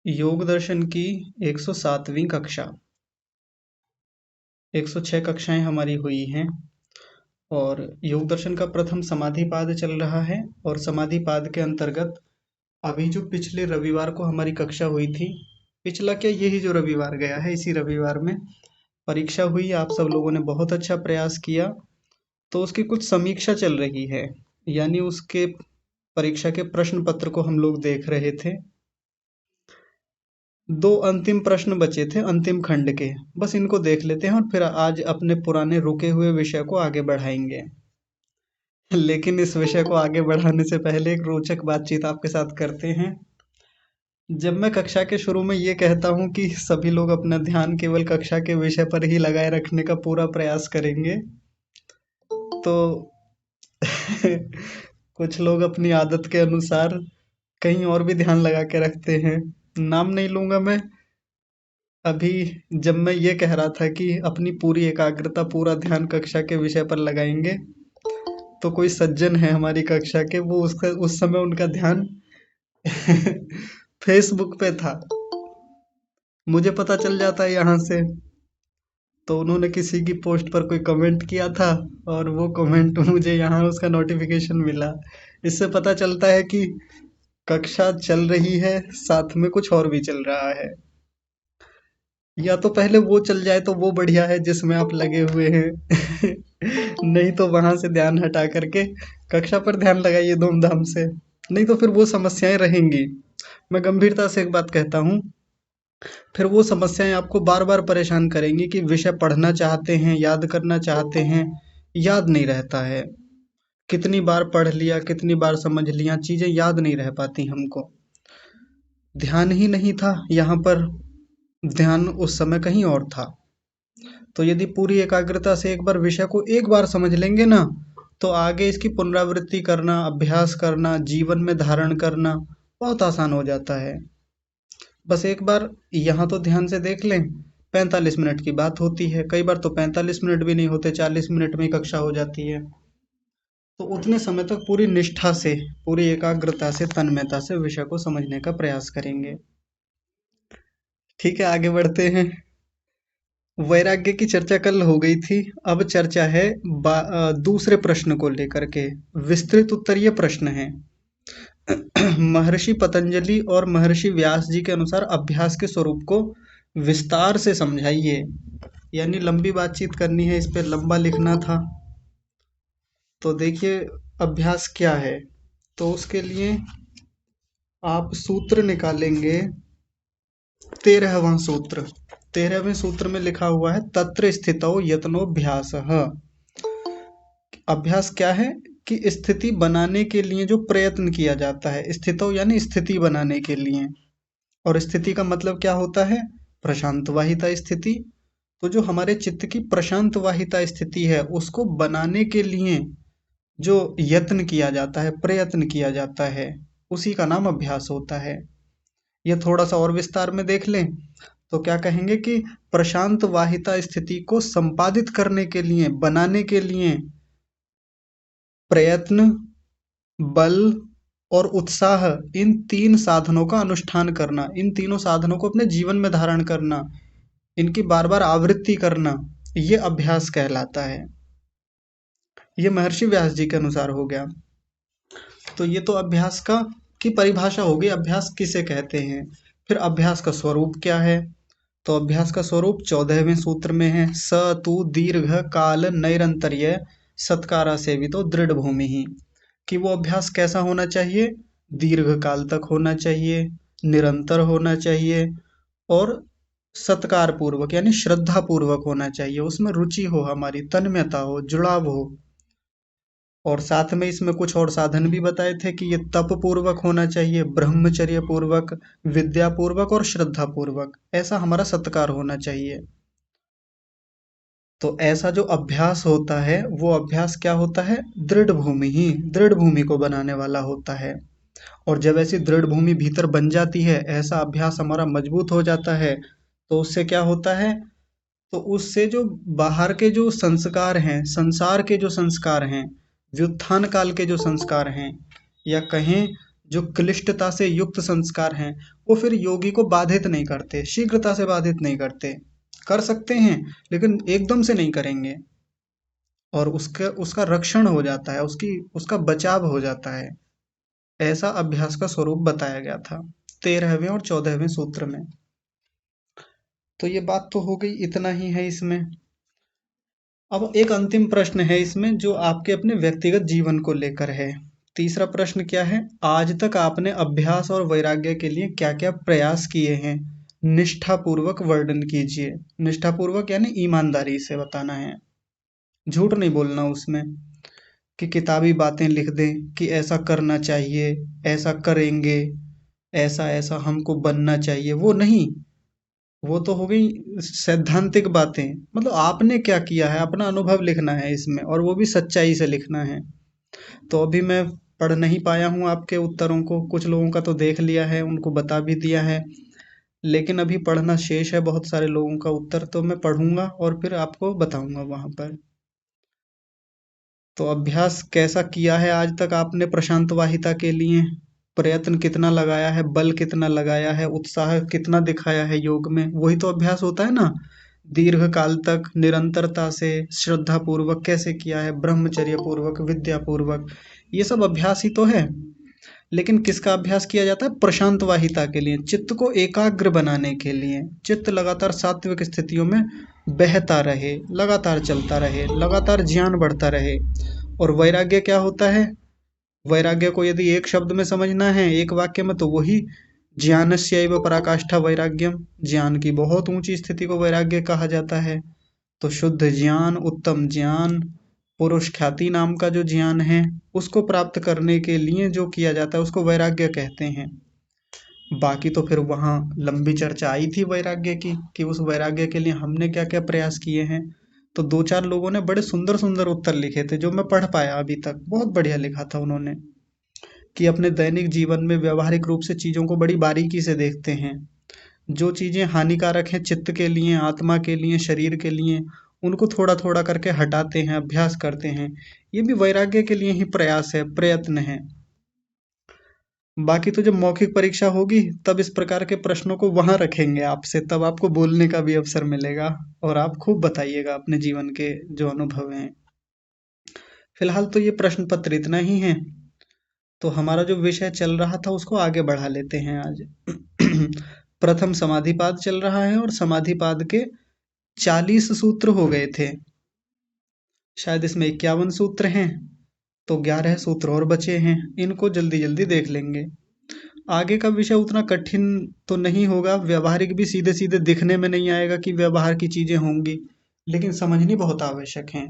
योग दर्शन की 107वीं कक्षा। 106 कक्षाएं हमारी हुई हैं और योग दर्शन का प्रथम समाधिपाद चल रहा है। और समाधिपाद के अंतर्गत अभी जो पिछले रविवार को हमारी कक्षा हुई थी, पिछला क्या, यही जो रविवार गया है, इसी रविवार में परीक्षा हुई। आप सब लोगों ने बहुत अच्छा प्रयास किया, तो उसकी कुछ समीक्षा चल रही है, यानी उसके परीक्षा के प्रश्न पत्र को हम लोग देख रहे थे। दो अंतिम प्रश्न बचे थे अंतिम खंड के, बस इनको देख लेते हैं और फिर आज अपने पुराने रुके हुए विषय को आगे बढ़ाएंगे। लेकिन इस विषय को आगे बढ़ाने से पहले एक रोचक बातचीत आपके साथ करते हैं। जब मैं कक्षा के शुरू में ये कहता हूँ कि सभी लोग अपना ध्यान केवल कक्षा के विषय पर ही लगाए रखने का पूरा प्रयास करेंगे, तो कुछ लोग अपनी आदत के अनुसार कहीं और भी ध्यान लगा के रखते हैं। नाम नहीं लूंगा मैं। अभी जब मैं ये कह रहा था कि अपनी पूरी एकाग्रता पूरा ध्यान कक्षा के विषय पर लगाएंगे, तो कोई सज्जन है हमारी कक्षा के, वो उसका उस समय उनका ध्यान फेसबुक पे था। मुझे पता चल जाता है यहाँ से, तो उन्होंने किसी की पोस्ट पर कोई कमेंट किया था और वो कमेंट मुझे यहाँ उसका नोटिफिकेशन मिला। इससे पता चलता है कि कक्षा चल रही है, साथ में कुछ और भी चल रहा है। या तो पहले वो चल जाए तो वो बढ़िया है जिसमें आप लगे हुए हैं। नहीं तो वहां से ध्यान हटा करके कक्षा पर ध्यान लगाइए धूमधाम से, नहीं तो फिर वो समस्याएं रहेंगी। मैं गंभीरता से एक बात कहता हूँ, फिर वो समस्याएं आपको बार बार परेशान करेंगी कि विषय पढ़ना चाहते हैं, याद करना चाहते हैं, याद नहीं रहता है। कितनी बार पढ़ लिया, कितनी बार समझ लिया, चीजें याद नहीं रह पाती हमको। ध्यान ही नहीं था यहाँ पर, ध्यान उस समय कहीं और था। तो यदि पूरी एकाग्रता से एक बार विषय को एक बार समझ लेंगे ना, तो आगे इसकी पुनरावृत्ति करना, अभ्यास करना, जीवन में धारण करना बहुत आसान हो जाता है। बस एक बार यहाँ तो ध्यान से देख लें। 45 मिनट की बात होती है, कई बार तो 45 मिनट भी नहीं होते, 40 मिनट में ही कक्षा हो जाती है। तो उतने समय तक पूरी निष्ठा से, पूरी एकाग्रता से, तन्मयता से विषय को समझने का प्रयास करेंगे। ठीक है, आगे बढ़ते हैं। वैराग्य की चर्चा कल हो गई थी, अब चर्चा है दूसरे प्रश्न को लेकर के। विस्तृत उत्तरीय प्रश्न है। महर्षि पतंजलि और महर्षि व्यास जी के अनुसार अभ्यास के स्वरूप को विस्तार से समझाइए। यानी लंबी बातचीत करनी है, इस पे लंबा लिखना था। तो देखिए अभ्यास क्या है, तो उसके लिए आप सूत्र निकालेंगे। 13वां सूत्र, 13वें सूत्र में लिखा हुआ है तत्र स्थितौ यत्नोऽभ्यासः। अभ्यास क्या है कि स्थिति बनाने के लिए जो प्रयत्न किया जाता है, स्थितौ यानी स्थिति बनाने के लिए। और स्थिति का मतलब क्या होता है? प्रशांत वाहिता स्थिति। तो जो हमारे चित्त की प्रशांत वाहिता स्थिति है, उसको बनाने के लिए जो यत्न किया जाता है, प्रयत्न किया जाता है, उसी का नाम अभ्यास होता है। ये थोड़ा सा और विस्तार में देख लें तो क्या कहेंगे कि प्रशांत वाहिता स्थिति को संपादित करने के लिए, बनाने के लिए प्रयत्न, बल और उत्साह, इन तीन साधनों का अनुष्ठान करना, इन तीनों साधनों को अपने जीवन में धारण करना, इनकी बार बार आवृत्ति करना, ये अभ्यास कहलाता है। ये महर्षि व्यास जी के अनुसार हो गया। तो ये तो अभ्यास का की परिभाषा हो गई, अभ्यास किसे कहते हैं। फिर अभ्यास का स्वरूप क्या है, तो अभ्यास का स्वरूप 14वें सूत्र में है। स तु दीर्घ काल नैरंतर्य सत्कारा सेवितो दृढ़ भूमि ही। कि वो अभ्यास कैसा होना चाहिए? दीर्घ काल तक होना चाहिए, निरंतर होना चाहिए और सत्कार पूर्वक यानी श्रद्धा पूर्वक होना चाहिए। उसमें रुचि हो, हमारी तन्मयता हो, जुड़ाव हो। और साथ में इसमें कुछ और साधन भी बताए थे कि ये तप पूर्वक होना चाहिए, ब्रह्मचर्य पूर्वक, विद्या पूर्वक और श्रद्धा पूर्वक। ऐसा हमारा सत्कार होना चाहिए। तो ऐसा जो अभ्यास होता है, वो अभ्यास क्या होता है? दृढ़ भूमि ही, दृढ़ भूमि को बनाने वाला होता है। और जब ऐसी दृढ़ भूमि भीतर बन जाती है, ऐसा अभ्यास हमारा मजबूत हो जाता है, तो उससे क्या होता है? तो उससे जो बाहर के जो संस्कार हैं, संसार के जो संस्कार हैं, व्युत्थान काल के जो संस्कार हैं, या कहें जो क्लिष्टता से युक्त संस्कार हैं वो फिर योगी को बाधित नहीं करते, शीघ्रता से बाधित नहीं करते। कर सकते हैं लेकिन एकदम से नहीं करेंगे, और उसका उसका रक्षण हो जाता है, उसका बचाव हो जाता है। ऐसा अभ्यास का स्वरूप बताया गया था 13वें और 14वें सूत्र में। तो ये बात तो हो गई, इतना ही है इसमें। अब एक अंतिम प्रश्न है इसमें जो आपके अपने व्यक्तिगत जीवन को लेकर है। तीसरा प्रश्न क्या है? आज तक आपने अभ्यास और वैराग्य के लिए क्या क्या प्रयास किए हैं, निष्ठापूर्वक वर्णन कीजिए। निष्ठापूर्वक यानी ईमानदारी से बताना है, झूठ नहीं बोलना उसमें कि किताबी बातें लिख दें कि ऐसा करना चाहिए, ऐसा करेंगे, ऐसा ऐसा हमको बनना चाहिए, वो नहीं। वो तो हो गई सैद्धांतिक बातें, मतलब आपने क्या किया है अपना अनुभव लिखना है इसमें, और वो भी सच्चाई से लिखना है। तो अभी मैं पढ़ नहीं पाया हूँ आपके उत्तरों को, कुछ लोगों का तो देख लिया है, उनको बता भी दिया है, लेकिन अभी पढ़ना शेष है बहुत सारे लोगों का उत्तर, तो मैं पढ़ूंगा और फिर आपको बताऊंगा वहां पर। तो अभ्यास कैसा किया है आज तक आपने प्रशांत वाहिता के लिए, प्रयत्न कितना लगाया है, बल कितना लगाया है, उत्साह कितना दिखाया है योग में, वही तो अभ्यास होता है ना। दीर्घ काल तक निरंतरता से श्रद्धा पूर्वक कैसे किया है, ब्रह्मचर्य पूर्वक, विद्या पूर्वक, ये सब अभ्यास ही तो है। लेकिन किसका अभ्यास किया जाता है? प्रशांत वाहिता के लिए, चित्त को एकाग्र बनाने के लिए, चित्त लगातार सात्विक स्थितियों में बहता रहे, लगातार चलता रहे, लगातार ज्ञान बढ़ता रहे। और वैराग्य क्या होता है? वैराग्य को यदि एक शब्द में समझना है, एक वाक्य में, तो वही ज्ञानस्यैव पराकाष्ठा वैराग्यम, ज्ञान की बहुत ऊंची स्थिति को वैराग्य कहा जाता है। तो शुद्ध ज्ञान, उत्तम ज्ञान, पुरुष ख्याति नाम का जो ज्ञान है, उसको प्राप्त करने के लिए जो किया जाता है उसको वैराग्य कहते हैं। बाकी तो फिर वहाँ लंबी चर्चा आई थी वैराग्य की, कि उस वैराग्य के लिए हमने क्या क्या प्रयास किए हैं। तो दो चार लोगों ने बड़े सुंदर सुंदर उत्तर लिखे थे जो मैं पढ़ पाया अभी तक, बहुत बढ़िया लिखा था उन्होंने, कि अपने दैनिक जीवन में व्यवहारिक रूप से चीज़ों को बड़ी बारीकी से देखते हैं। जो चीज़ें हानिकारक हैं चित्त के लिए, आत्मा के लिए, शरीर के लिए, उनको थोड़ा थोड़ा करके हटाते हैं, अभ्यास करते हैं। ये भी वैराग्य के लिए ही प्रयास है, प्रयत्न है। बाकी तो जब मौखिक परीक्षा होगी तब इस प्रकार के प्रश्नों को वहां रखेंगे आपसे, तब आपको बोलने का भी अवसर मिलेगा और आप खूब बताइएगा अपने जीवन के जो अनुभव हैं। फिलहाल तो ये प्रश्न पत्र इतना ही है। तो हमारा जो विषय चल रहा था उसको आगे बढ़ा लेते हैं आज। प्रथम समाधिपाद चल रहा है और समाधिपाद के 40 सूत्र हो गए थे। शायद इसमें 51 सूत्र हैं, तो 11 सूत्र और बचे हैं, इनको जल्दी जल्दी देख लेंगे। आगे का विषय उतना कठिन तो नहीं होगा, व्यवहारिक भी सीधे सीधे दिखने में नहीं आएगा कि व्यवहार की चीजें होंगी, लेकिन समझनी बहुत आवश्यक है,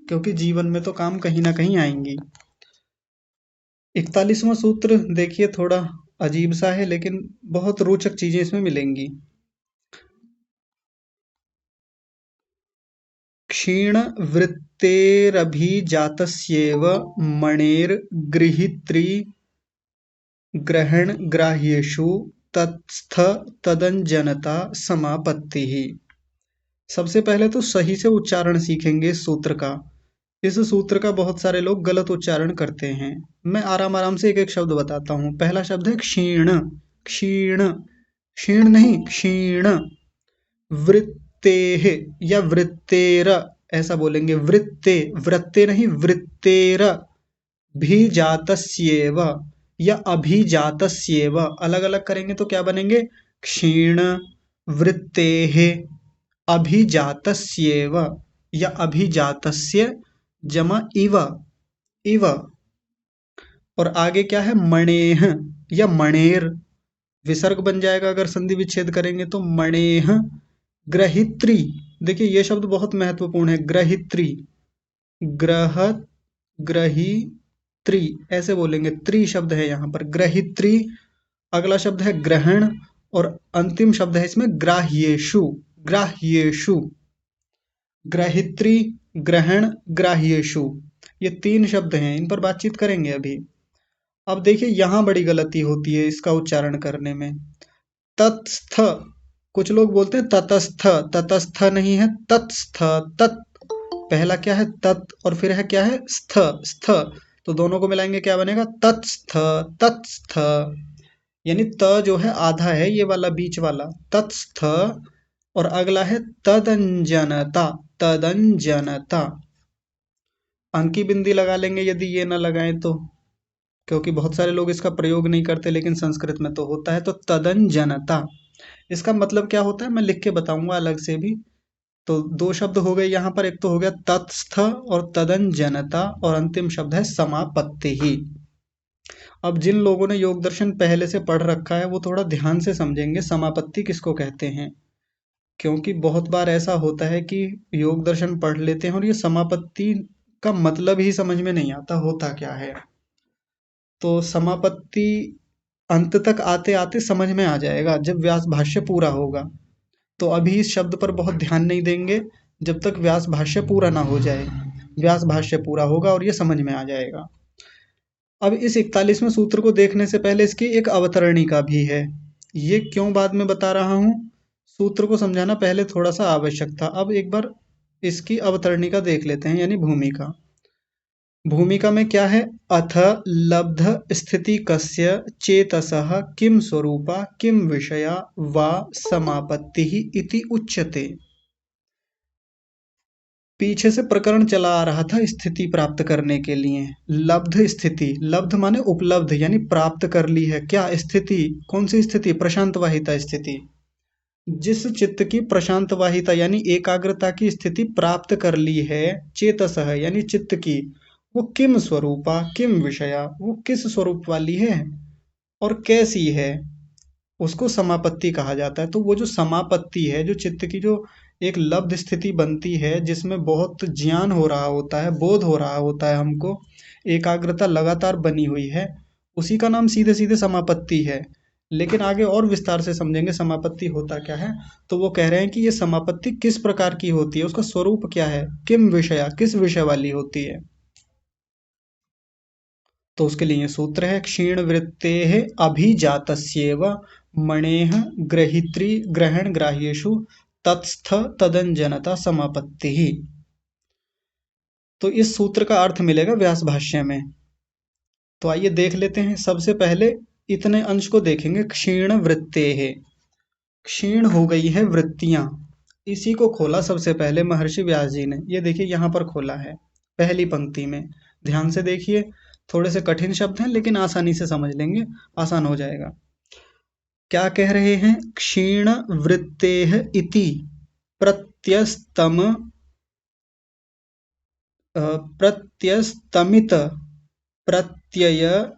क्योंकि जीवन में तो काम कहीं ना कहीं आएंगी। 41वां सूत्र देखिए, थोड़ा अजीब सा है लेकिन बहुत रोचक चीजें इसमें मिलेंगी। क्षीण वृत्तेरभिजातस्येव मणेर गृहीत्री ग्रहण ग्राह्येषु तत्स्थ तदंजनता समापत्ति ही। सबसे पहले तो सही से उच्चारण सीखेंगे इस सूत्र का। इस सूत्र का बहुत सारे लोग गलत उच्चारण करते हैं। मैं आराम आराम से एक एक शब्द बताता हूँ। पहला शब्द है क्षीण, क्षीण, क्षीण नहीं क्षीण। वृत्तेः या वृत्तेर ऐसा बोलेंगे, वृत्ते, वृत्ते नहीं वृत्तेर, भी जातस्येव या अभिजातस्येव, अलग अलग करेंगे तो क्या बनेंगे? क्षीण वृत्तेः अभिजातस्येव या अभिजातस्य जमा इव, इव। और आगे क्या है? मणेह या मणेर, विसर्ग बन जाएगा अगर संधि विच्छेद करेंगे तो, मणेह ग्रहित्री। देखिए ये शब्द बहुत महत्वपूर्ण है, ग्रहित्री, ग्रह ग्रहित्री ऐसे बोलेंगे, त्रि शब्द है यहाँ पर, ग्रहित्री। अगला शब्द है ग्रहण, और अंतिम शब्द है इसमें ग्राह्येषु, ग्राह्येषु, ग्रहित्री, ग्रहण, ग्राह्येषु, ये 3 शब्द हैं, इन पर बातचीत करेंगे अभी। अब देखिए यहाँ बड़ी गलती होती है इसका उच्चारण करने में। तत्स्थ, कुछ लोग बोलते हैं ततस्थ, ततस्थ नहीं है, तत्स्थ। तत् पहला क्या है? तत्, और फिर है क्या है? स्थ, स्थ। तो दोनों को मिलाएंगे क्या बनेगा, तत्स्थ। तत्स्थ यानी त जो है आधा है, ये वाला बीच वाला तत्स्थ, और अगला है तदंजनता। तदंजनता अंकी बिंदी लगा लेंगे यदि ये ना लगाएं तो, क्योंकि बहुत सारे लोग इसका प्रयोग नहीं करते, लेकिन संस्कृत में तो होता है। तो तदंजनता इसका मतलब क्या होता है मैं लिख के बताऊंगा अलग से भी। तो दो शब्द हो गए यहाँ पर, एक तो हो गया तत्स्थ और तदंजनता, और अंतिम शब्द है समापत्ति ही। अब जिन लोगों ने योग दर्शन पहले से पढ़ रखा है वो थोड़ा ध्यान से समझेंगे समापत्ति किसको कहते हैं, क्योंकि बहुत बार ऐसा होता है कि योग दर्शन पढ़ लेते हैं और ये समापत्ति का मतलब ही समझ में नहीं आता होता क्या है। तो समापत्ति अंत तक आते आते समझ में आ जाएगा जब व्यास भाष्य पूरा होगा। तो अभी इस शब्द पर बहुत ध्यान नहीं देंगे जब तक व्यास भाष्य पूरा ना हो जाए। व्यास भाष्य पूरा होगा और ये समझ में आ जाएगा। अब इस 41वें सूत्र को देखने से पहले इसकी एक अवतरणिका भी है। ये क्यों बाद में बता रहा हूं, सूत्र को समझाना पहले थोड़ा सा आवश्यक था। अब एक बार इसकी अवतरणिका देख लेते हैं, यानी भूमिका। भूमिका में क्या है, अथ लब्ध स्थिति कस्य चेतसः किम स्वरूपा किम विषया वा समापत्ति इति उच्यते। पीछे से प्रकरण चला आ रहा था स्थिति प्राप्त करने के लिए। लब्ध स्थिति, लब्ध माने उपलब्ध यानी प्राप्त कर ली है क्या स्थिति, कौन सी स्थिति, प्रशांत वाहिता स्थिति। जिस चित्त की प्रशांत वाहिता यानी एकाग्रता की स्थिति प्राप्त कर ली है, चेतस है यानी चित्त की, वो किम स्वरूपा किम विषया, वो किस स्वरूप वाली है और कैसी है, उसको समापत्ति कहा जाता है। तो वो जो समापत्ति है, जो चित्त की जो एक लब्ध स्थिति बनती है जिसमें बहुत ज्ञान हो रहा होता है, बोध हो रहा होता है, हमको एकाग्रता लगातार बनी हुई है, उसी का नाम सीधे सीधे समापत्ति है। लेकिन आगे और विस्तार से समझेंगे समापत्ति होता क्या है। तो वो कह रहे हैं कि ये समापत्ति किस प्रकार की होती है, उसका स्वरूप क्या है, किम विषया किस विषय वाली होती है। तो उसके लिए सूत्र है, क्षीण वृत्तेः अभिजातस्येव मणेः ग्रहित्री ग्रहण ग्राह्येषु तत्स्थ तदंजनता समापत्ति। तो इस सूत्र का अर्थ मिलेगा व्यास भाष्य में। तो आइए देख लेते हैं। सबसे पहले इतने अंश को देखेंगे, क्षीण वृत्तेः, क्षीण हो गई है वृत्तियां, इसी को खोला सबसे पहले महर्षि व्यास जी ने। ये देखिए यहाँ पर खोला है पहली पंक्ति में, ध्यान से देखिए। थोड़े से कठिन शब्द हैं लेकिन आसानी से समझ लेंगे, आसान हो जाएगा। क्या कह रहे हैं, क्षीण वृत्तेः इति प्रत्यस्तम प्रत्यस्तमित प्रत्यय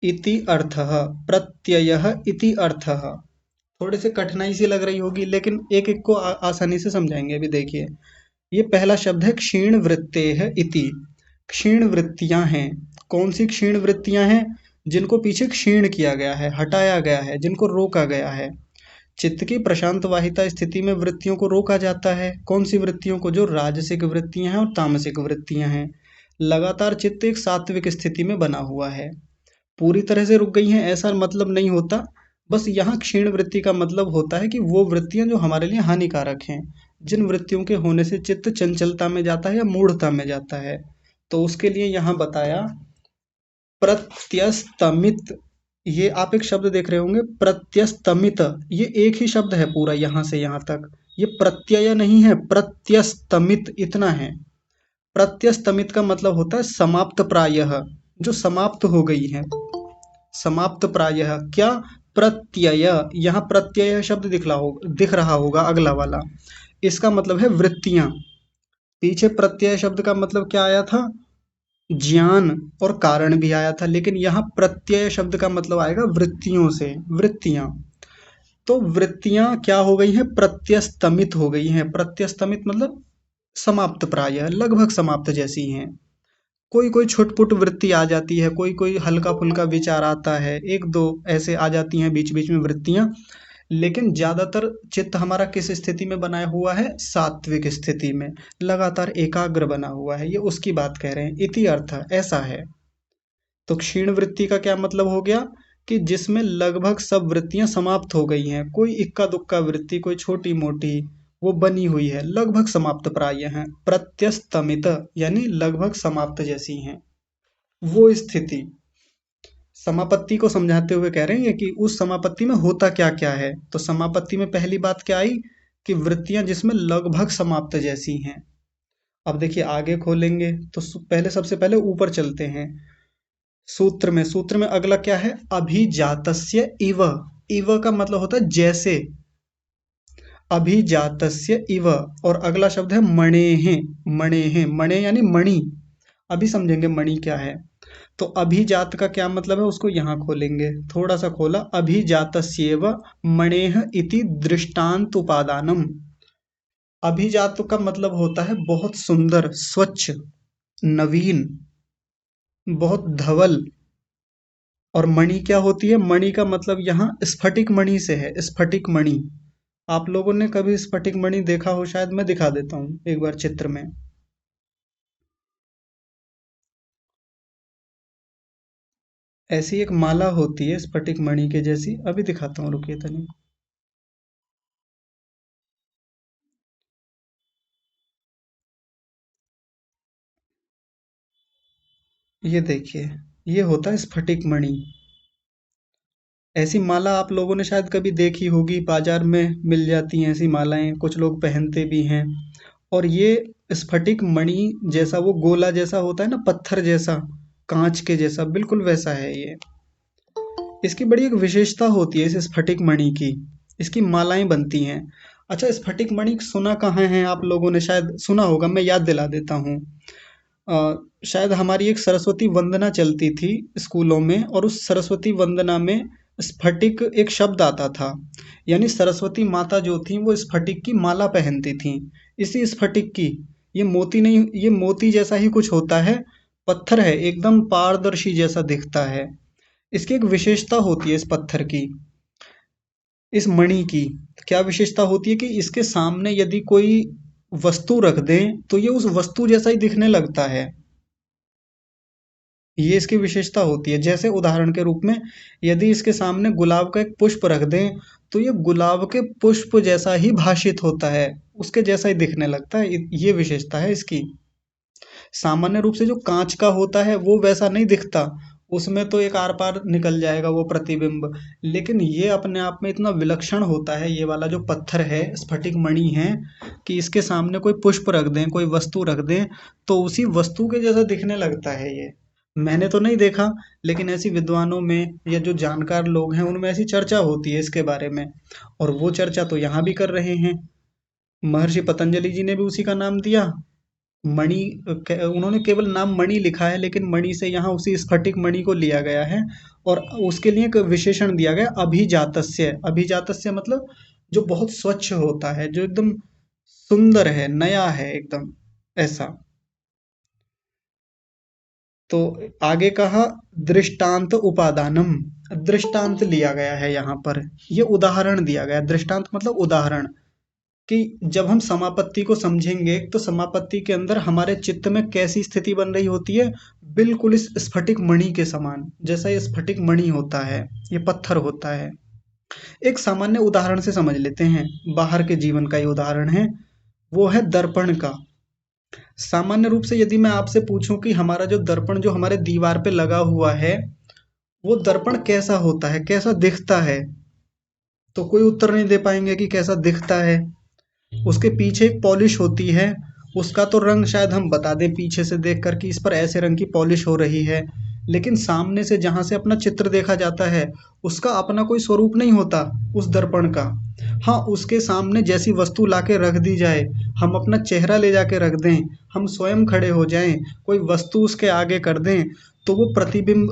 इति अर्थः, प्रत्ययः इति अर्थः। थोड़े से कठिनाई सी लग रही होगी लेकिन एक एक को आसानी से समझाएंगे। अभी देखिए, ये पहला शब्द है क्षीण वृत्तेः इति। क्षीण वृत्तियां हैं, कौन सी क्षीण वृत्तियां हैं, जिनको पीछे क्षीण किया गया है, हटाया गया है, जिनको रोका गया है। चित्त की प्रशांत वाहिता स्थिति में वृत्तियों को रोका जाता है। कौन सी वृत्तियों को, जो राजसिक वृत्तियां हैं और तामसिक वृत्तियां हैं। लगातार चित्त एक सात्विक स्थिति में बना हुआ है, पूरी तरह से रुक गई हैं ऐसा मतलब नहीं होता। बस यहाँ क्षीण वृत्ति का मतलब होता है कि वो वृत्तियां जो हमारे लिए हानिकारक हैं, जिन वृत्तियों के होने से चित्त चंचलता में जाता है या मूढ़ता में जाता है। तो उसके लिए यहाँ बताया प्रत्यस्तमित। ये आप एक शब्द देख रहे होंगे प्रत्यस्तमित, ये एक ही शब्द है पूरा यहाँ से यहाँ तक, ये प्रत्यय नहीं है, प्रत्यस्तमित इतना है। प्रत्यस्तमित का मतलब होता है समाप्त प्रायः, जो समाप्त हो गई है, समाप्त प्रायः। क्या, प्रत्यय, यहाँ प्रत्यय शब्द दिख रहा होगा अगला वाला, इसका मतलब है वृत्तियां। पीछे प्रत्यय शब्द का मतलब क्या आया था, ज्ञान और कारण भी आया था, लेकिन यहाँ प्रत्यय शब्द का मतलब आएगा वृत्तियों से, वृत्तियां। तो वृत्तियां क्या हो गई हैं, प्रत्यस्तमित हो गई हैं। प्रत्यस्तमित मतलब समाप्त प्रायः, लगभग समाप्त जैसी हैं। कोई कोई छुटपुट वृत्ति आ जाती है, कोई कोई हल्का फुल्का विचार आता है, एक दो ऐसे आ जाती हैं बीच बीच में वृत्तियां, लेकिन ज्यादातर चित्त हमारा किस स्थिति में बनाया हुआ है, सात्विक स्थिति में, लगातार एकाग्र बना हुआ है। ये उसकी बात कह रहे हैं, इति अर्थ ऐसा है। तो क्षीण वृत्ति का क्या मतलब हो गया, कि जिसमें लगभग सब वृत्तियां समाप्त हो गई हैं, कोई इक्का दुक्का वृत्ति, कोई छोटी मोटी, वो बनी हुई है, लगभग समाप्त प्राय है। प्रत्यस्तमित यानी लगभग समाप्त जैसी हैं, वो स्थिति। समापत्ति को समझाते हुए कह रहे हैं कि उस समापत्ति में होता क्या क्या है। तो समापत्ति में पहली बात क्या आई कि वृत्तियां जिसमें लगभग समाप्त जैसी हैं। अब देखिए आगे खोलेंगे तो पहले सबसे पहले ऊपर चलते हैं। सूत्र में अगला क्या है, अभिजातस्य इव। इव का मतलब होता है जैसे, अभिजातस्य इव। और अगला शब्द है मणेः। मणेः, मणे यानी मणि। अभी समझेंगे मणि क्या है। तो अभिजात का क्या मतलब है उसको यहाँ खोलेंगे, थोड़ा सा खोला। अभिजातस्येव मणेः इति दृष्टांत उपादानम। अभिजात का मतलब होता है बहुत सुंदर, स्वच्छ, नवीन, बहुत धवल। और मणि क्या होती है, मणि का मतलब यहाँ स्फटिक मणि से है, स्फटिक मणि। आप लोगों ने कभी स्फटिक मणि देखा हो शायद, मैं दिखा देता हूँ एक बार चित्र में। ऐसी एक माला होती है स्फटिक मणि के जैसी, अभी दिखाता हूँ, रुकिए तनी। ये देखिए, ये होता है स्फटिक मणि। ऐसी माला आप लोगों ने शायद कभी देखी होगी, बाजार में मिल जाती हैं ऐसी मालाएं, कुछ लोग पहनते भी हैं। और ये स्फटिक मणि जैसा, वो गोला जैसा होता है ना, पत्थर जैसा, कांच के जैसा, बिल्कुल वैसा है ये। इसकी बड़ी एक विशेषता होती है इस स्फटिक मणि की, इसकी मालाएं बनती हैं। अच्छा, स्फटिक मणि सुना कहाँ है आप लोगों ने, शायद सुना होगा, मैं याद दिला देता हूँ। शायद हमारी एक सरस्वती वंदना चलती थी स्कूलों में, और उस सरस्वती वंदना में स्फटिक एक शब्द आता था। यानी सरस्वती माता जो थी वो स्फटिक की माला पहनती थी। इसी स्फटिक की, ये मोती नहीं, ये मोती जैसा ही कुछ होता है, पत्थर है, एकदम पारदर्शी जैसा दिखता है। इसकी एक विशेषता होती है इस पत्थर की, इस मणि की। क्या विशेषता होती है कि इसके सामने यदि कोई वस्तु रख दें तो ये उस वस्तु जैसा ही दिखने लगता है। ये इसकी विशेषता होती है। जैसे उदाहरण के रूप में, यदि इसके सामने गुलाब का एक पुष्प रख दें तो ये गुलाब के पुष्प जैसा ही भाषित होता है, उसके जैसा ही दिखने लगता है। ये विशेषता है इसकी। सामान्य रूप से जो कांच का होता है वो वैसा नहीं दिखता, उसमें तो एक आर पार निकल जाएगा वो प्रतिबिंब। लेकिन ये अपने आप में इतना विलक्षण होता है, ये वाला जो पत्थर है, स्फटिक मणि है, कि इसके सामने कोई पुष्प रख दें, कोई वस्तु रख दें, तो उसी वस्तु के जैसा दिखने लगता है ये। मैंने तो नहीं देखा, लेकिन ऐसी विद्वानों में या जो जानकार लोग हैं उनमें ऐसी चर्चा होती है इसके बारे में। और वो चर्चा तो यहाँ भी कर रहे हैं। महर्षि पतंजलि जी ने भी उसी का नाम दिया मणि। उन्होंने केवल नाम मणि लिखा है, लेकिन मणि से यहाँ उसी स्फटिक मणि को लिया गया है। और उसके लिए एक विशेषण दिया गया, अभिजातस्य। अभिजातस्य मतलब जो बहुत स्वच्छ होता है, जो एकदम सुंदर है, नया है एकदम, ऐसा। तो आगे कहा दृष्टांत उपादानम। दृष्टांत लिया गया है यहाँ पर, ये उदाहरण दिया गया। दृष्टांत मतलब उदाहरण, कि जब हम समापत्ति को समझेंगे तो समापत्ति के अंदर हमारे चित्त में कैसी स्थिति बन रही होती है, बिल्कुल इस स्फटिक मणि के समान, जैसा ये स्फटिक मणि होता है, ये पत्थर होता है। एक सामान्य उदाहरण से समझ लेते हैं, बाहर के जीवन का ये उदाहरण है, वो है दर्पण का। सामान्य रूप से यदि मैं आपसे पूछूं कि हमारा जो दर्पण जो हमारे दीवार पे लगा हुआ है, वो दर्पण कैसा होता है, कैसा दिखता है, तो कोई उत्तर नहीं दे पाएंगे कि कैसा दिखता है। उसके पीछे एक पॉलिश होती है, उसका तो रंग शायद हम बता दें पीछे से देख कर कि इस पर ऐसे रंग की पॉलिश हो रही है। लेकिन सामने से जहाँ से अपना चित्र देखा जाता है, उसका अपना कोई स्वरूप नहीं होता उस दर्पण का। हाँ, उसके सामने जैसी वस्तु लाके रख दी जाए, हम अपना चेहरा ले जाके रख दें, हम स्वयं खड़े हो जाएं, कोई वस्तु उसके आगे कर दें, तो वो प्रतिबिंब,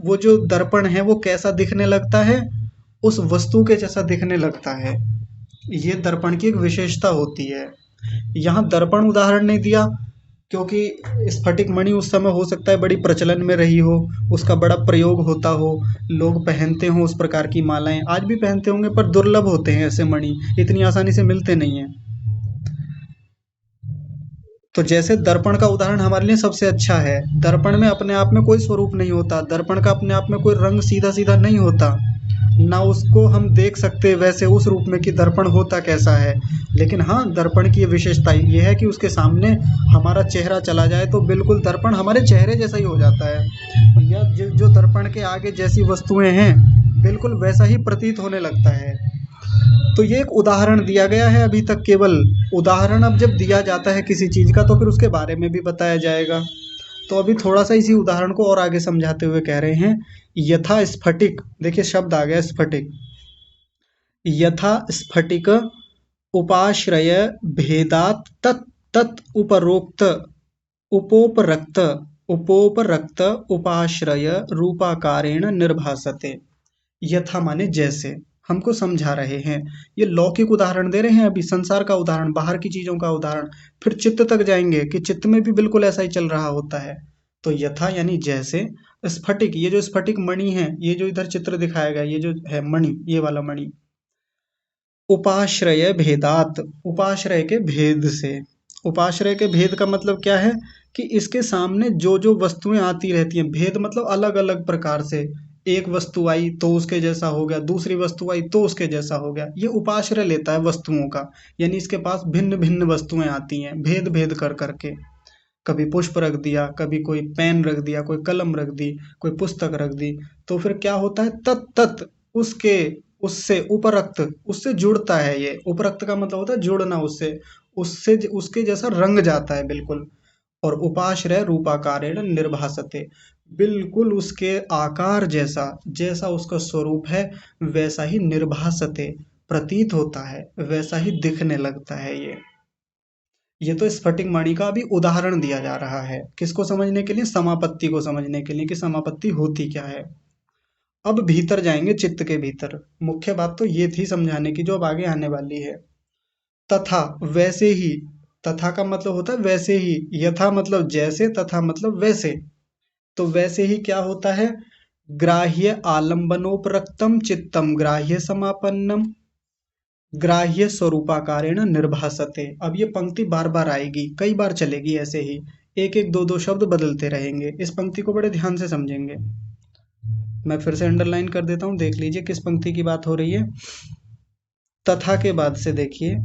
वो जो दर्पण है वो कैसा दिखने लगता है, उस वस्तु के जैसा दिखने लगता है। ये दर्पण की एक विशेषता होती है। यहाँ दर्पण उदाहरण नहीं दिया क्योंकि स्फटिक मणि उस समय हो सकता है बड़ी प्रचलन में रही हो, उसका बड़ा प्रयोग होता हो, लोग पहनते हों उस प्रकार की मालाएं, आज भी पहनते होंगे, पर दुर्लभ होते हैं ऐसे मणि, इतनी आसानी से मिलते नहीं हैं। तो जैसे दर्पण का उदाहरण हमारे लिए सबसे अच्छा है। दर्पण में अपने आप में कोई स्वरूप नहीं होता, दर्पण का अपने आप में कोई रंग सीधा सीधा नहीं होता, ना उसको हम देख सकते वैसे उस रूप में कि दर्पण होता कैसा है। लेकिन हाँ, दर्पण की ये विशेषता ये है कि उसके सामने हमारा चेहरा चला जाए तो बिल्कुल दर्पण हमारे चेहरे जैसा ही हो जाता है, या जो दर्पण के आगे जैसी वस्तुएं हैं बिल्कुल वैसा ही प्रतीत होने लगता है। तो ये एक उदाहरण दिया गया है अभी तक केवल। उदाहरण अब जब दिया जाता है किसी चीज का तो फिर उसके बारे में भी बताया जाएगा। तो अभी थोड़ा सा इसी उदाहरण को और आगे समझाते हुए कह रहे हैं, यथा स्फटिक, देखिए शब्द आ गया स्फटिक। यथा स्फटिक उपाश्रय भेदात तत् तत् उपरोक्त उपोपरक्त उपोपरक्त उपाश्रय रूपाकारेण निर्भासते। यथा माने जैसे, हमको समझा रहे हैं। ये लौकिक उदाहरण दे रहे हैं, अभी संसार का उदाहरण, बाहर की चीजों का उदाहरण। फिर चित्त तक जाएंगे कि चित्त में भी बिल्कुल ऐसा ही चल रहा होता है। तो यथा यानी जैसे, स्फटिक, ये जो स्फटिक मणि है, ये जो इधर चित्र दिखाया गया, ये जो है मणि, ये वाला मणि, उपाश्रय भेदात, उपाश्रय के भेद से। उपाश्रय के भेद का मतलब क्या है कि इसके सामने जो जो वस्तुएं आती रहती हैं, भेद मतलब अलग अलग प्रकार से। एक वस्तु आई तो उसके जैसा हो गया, दूसरी वस्तु आई तो उसके जैसा हो गया, ये उपाश्रय लेता है वस्तुओं का। यानी इसके पास भिन्न भिन्न वस्तुएं आती हैं भेद भेद कर करके। कभी पुष्प रख दिया, कभी कोई पेन रख दिया, कोई कलम रख दी, कोई पुस्तक रख दी। तो फिर क्या होता है, तत् तत्, उसके, उससे उपरक्त, उससे जुड़ता है। ये उपरक्त का मतलब होता है जुड़ना, उससे उससे उसके जैसा रंग जाता है बिल्कुल। और उपाश्रय रूपाकारेण निर्भासते, बिल्कुल उसके आकार जैसा, जैसा उसका स्वरूप है वैसा ही निर्भासते, प्रतीत होता है, वैसा ही दिखने लगता है ये तो स्फटिक मणि का अभी उदाहरण दिया जा रहा है, किसको समझने के लिए, समापत्ति को समझने के लिए कि समापत्ति होती क्या है। अब भीतर जाएंगे, चित्त के भीतर। मुख्य बात तो ये थी समझाने की जो अब आगे आने वाली है। तथा वैसे ही, तथा का मतलब होता है वैसे ही, यथा मतलब जैसे, तथा मतलब वैसे। तो वैसे ही क्या होता है, ग्राह्य आलम्बनोपरक्तम चित्तम ग्राह्य समापन्नम ग्राह्य स्वरूपाकारेण निर्भासते। अब ये पंक्ति बार बार आएगी, कई बार चलेगी ऐसे ही, एक एक दो दो शब्द बदलते रहेंगे। इस पंक्ति को बड़े ध्यान से समझेंगे। मैं फिर से अंडरलाइन कर देता हूँ, देख लीजिए किस पंक्ति की बात हो रही है। तथा के बाद से देखिए,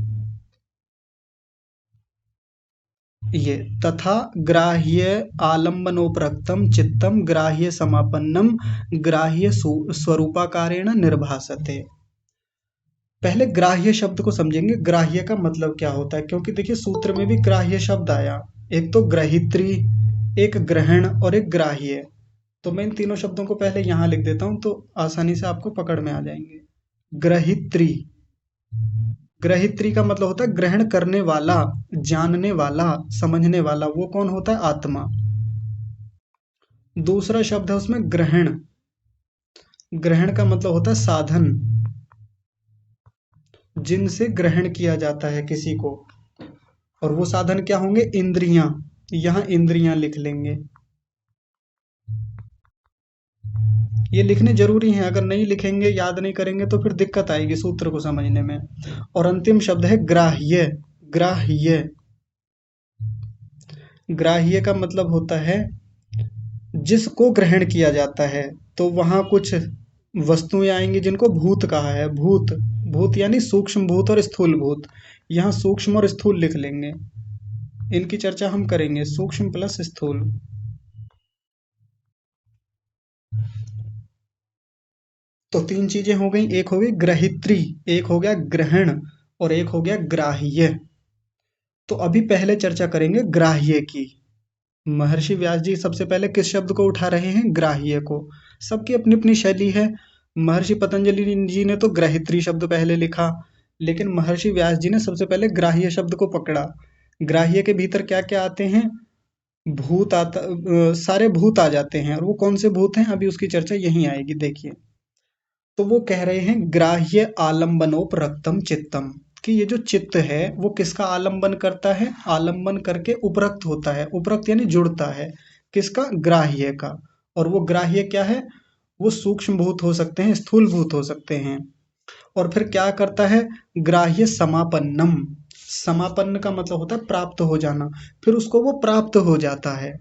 ये तथा ग्राह्य आलम्बनोपरक्तम चित्तम ग्राह्य समापन्नम ग्राह्य स्वरूपाकारेण निर्भासते। पहले ग्राह्य शब्द को समझेंगे, ग्राह्य का मतलब क्या होता है, क्योंकि देखिए सूत्र में भी ग्राह्य शब्द आया। एक तो ग्रहित्री, एक ग्रहण और एक ग्राह्य। तो मैं इन तीनों शब्दों को पहले यहाँ लिख देता हूँ तो आसानी से आपको पकड़ में आ जाएंगे। ग्रहित्री, ग्रहित्री का मतलब होता है ग्रहण करने वाला, जानने वाला, समझने वाला। वो कौन होता है, आत्मा। दूसरा शब्द है उसमें ग्रहण, ग्रहण का मतलब होता है साधन, जिनसे ग्रहण किया जाता है किसी को। और वो साधन क्या होंगे, इंद्रियां। यहाँ इंद्रियां लिख लेंगे, ये लिखने जरूरी हैं, अगर नहीं लिखेंगे, याद नहीं करेंगे तो फिर दिक्कत आएगी सूत्र को समझने में। और अंतिम शब्द है ग्राह्य, ग्राह्य, ग्राह्य का मतलब होता है जिसको ग्रहण किया जाता है। तो वहां कुछ वस्तुएं आएंगी जिनको भूत कहा है, भूत, भूत यानी सूक्ष्म भूत और स्थूल भूत। यहाँ सूक्ष्म और स्थूल लिख लेंगे, इनकी चर्चा हम करेंगे, सूक्ष्म प्लस स्थूल। तो तीन चीजें हो गई, एक हो गई ग्रहित्री, एक हो गया ग्रहण और एक हो गया ग्राह्य। तो अभी पहले चर्चा करेंगे ग्राह्य की। महर्षि व्यास जी सबसे पहले किस शब्द को उठा रहे हैं, ग्राह्य को। सबकी अपनी अपनी शैली है। महर्षि पतंजलि जी ने तो ग्रहित्री शब्द पहले लिखा, लेकिन महर्षि व्यास जी ने सबसे पहले ग्राह्य शब्द को पकड़ा। ग्राह्य के भीतर क्या क्या आते हैं, भूत आता, सारे भूत आ जाते हैं। और वो कौन से भूत हैं, अभी उसकी चर्चा यहीं आएगी, देखिए। तो वो कह रहे हैं ग्राह्य आलम्बनोपरक्तम चित्तम, कि ये जो चित्त है वो किसका आलंबन करता है, आलंबन करके उपरक्त होता है। उपरक्त यानी जुड़ता है, किसका, ग्राह्य का। और वो ग्राह्य क्या है, वो सूक्ष्म भूत हो सकते हैं, स्थूल भूत हो सकते हैं। और फिर क्या करता है, ग्राह्य समापन्नम, समापन्न का मतलब होता है प्राप्त हो जाना, फिर उसको वो प्राप्त हो जाता है।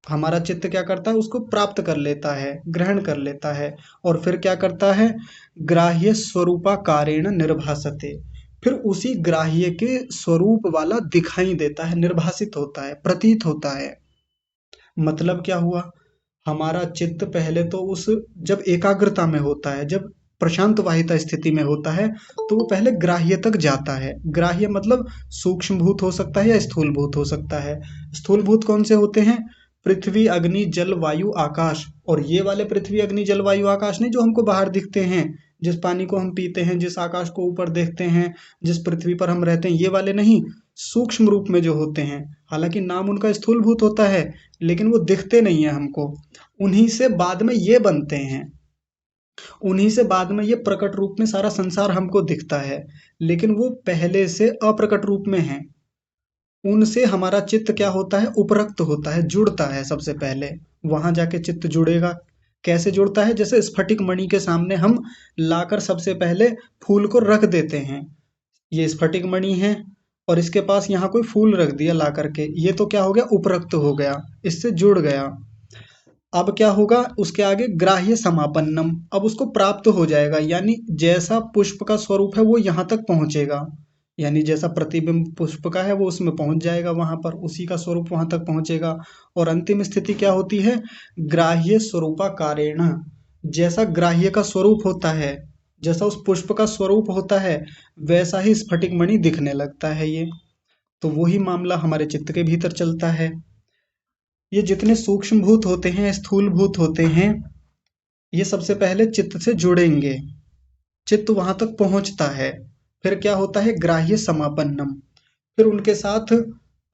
हमारा चित्त क्या करता है, उसको प्राप्त कर लेता है, ग्रहण कर लेता है, और फिर क्या करता है, ग्राह्य स्वरूपाकारेण निर्भासते, फिर उसी ग्राह्य के स्वरूप वाला दिखाई देता है, निर्भासित होता है, प्रतीत होता है। मतलब क्या हुआ, हमारा चित्त पहले तो उस, जब एकाग्रता में होता है, जब प्रशांत वाहिता स्थिति में होता है, तो वो पहले ग्राह्य तक जाता है। ग्राह्य मतलब सूक्ष्म भूत हो सकता है या स्थूल भूत हो सकता है। स्थूल भूत कौन से होते हैं, पृथ्वी अग्नि जल वायु आकाश। और ये वाले पृथ्वी अग्नि जल वायु आकाश नहीं जो हमको बाहर दिखते हैं, जिस पानी को हम पीते हैं, जिस आकाश को ऊपर देखते हैं, जिस पृथ्वी पर हम रहते हैं, ये वाले नहीं, सूक्ष्म रूप में जो होते हैं। हालांकि नाम उनका स्थूल भूत होता है, लेकिन वो दिखते नहीं है हमको। उन्हीं से बाद में ये बनते हैं, उन्हीं से बाद में ये प्रकट रूप में सारा संसार हमको दिखता है, लेकिन वो पहले से अप्रकट रूप में है। उनसे हमारा चित्त क्या होता है, उपरक्त होता है, जुड़ता है। सबसे पहले वहां जाके चित्त जुड़ेगा। कैसे जुड़ता है, जैसे स्फटिक मणि के सामने हम लाकर सबसे पहले फूल को रख देते हैं। ये स्फटिक मणि है और इसके पास यहाँ कोई फूल रख दिया ला करके, ये तो क्या हो गया, उपरक्त हो गया, इससे जुड़ गया। अब क्या होगा, उसके आगे ग्राह्य समापन्नम, अब उसको प्राप्त हो जाएगा, यानी जैसा पुष्प का स्वरूप है वो यहाँ तक पहुंचेगा। यानी जैसा प्रतिबिंब पुष्प का है वो उसमें पहुंच जाएगा, वहां पर उसी का स्वरूप वहां तक पहुंचेगा। और अंतिम स्थिति क्या होती है, ग्राह्य स्वरूपाकारेण, जैसा ग्राह्य का स्वरूप होता है, जैसा उस पुष्प का स्वरूप होता है, वैसा ही स्फटिक मणि दिखने लगता है ये। तो वही मामला हमारे चित्त के भीतर चलता है। ये जितने सूक्ष्म भूत होते हैं, स्थूल भूत होते हैं, ये सबसे पहले चित्त से जुड़ेंगे, चित्त वहां तक पहुंचता है। फिर क्या होता है, ग्राह्य समापन्नम, फिर उनके साथ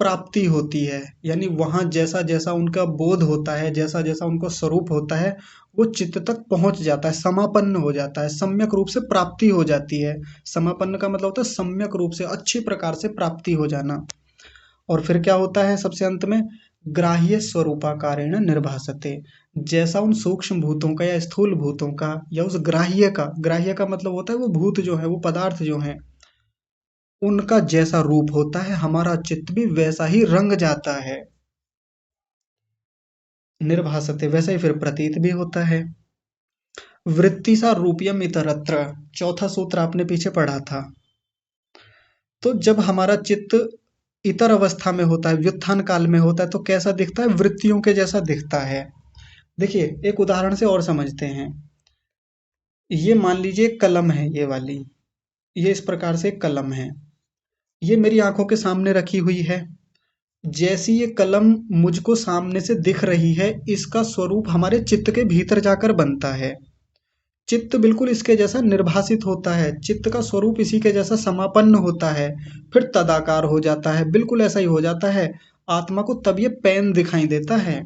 प्राप्ति होती है, यानी वहां जैसा जैसा उनका बोध होता है, जैसा जैसा उनका स्वरूप होता है, वो चित्त तक पहुंच जाता है, समापन्न हो जाता है, सम्यक रूप से प्राप्ति हो जाती है। समापन्न का मतलब होता है सम्यक रूप से, अच्छी प्रकार से प्राप्ति हो जाना। और फिर क्या होता है सबसे अंत में, ग्राह्य स्वरूपाकारेण निर्भासते, जैसा उन सूक्ष्म भूतों का या स्थूल भूतों का या उस ग्राह्य का, ग्राह्य का मतलब होता है वो भूत जो है, वो पदार्थ जो है, उनका जैसा रूप होता है, हमारा चित्त भी वैसा ही रंग जाता है। निर्भासते, वैसा ही फिर प्रतीत भी होता है। वृत्ति सा रूपयम इतरत्र, चौथा सूत्र आपने पीछे पढ़ा था। तो जब हमारा चित्त इतर अवस्था में होता है, व्युत्थान काल में होता है, तो कैसा दिखता है, वृत्तियों के जैसा दिखता है। देखिए एक उदाहरण से और समझते हैं। ये मान लीजिए कलम है, ये वाली, ये इस प्रकार से एक कलम है, ये मेरी आंखों के सामने रखी हुई है। जैसी ये कलम मुझको सामने से दिख रही है, इसका स्वरूप हमारे चित्त के भीतर जाकर बनता है। चित्त बिल्कुल इसके जैसा निर्भासित होता है, चित्त का स्वरूप इसी के जैसा समापन्न होता है, फिर तदाकार हो जाता है, बिल्कुल ऐसा ही हो जाता है। आत्मा को तब ये पेन दिखाई देता है।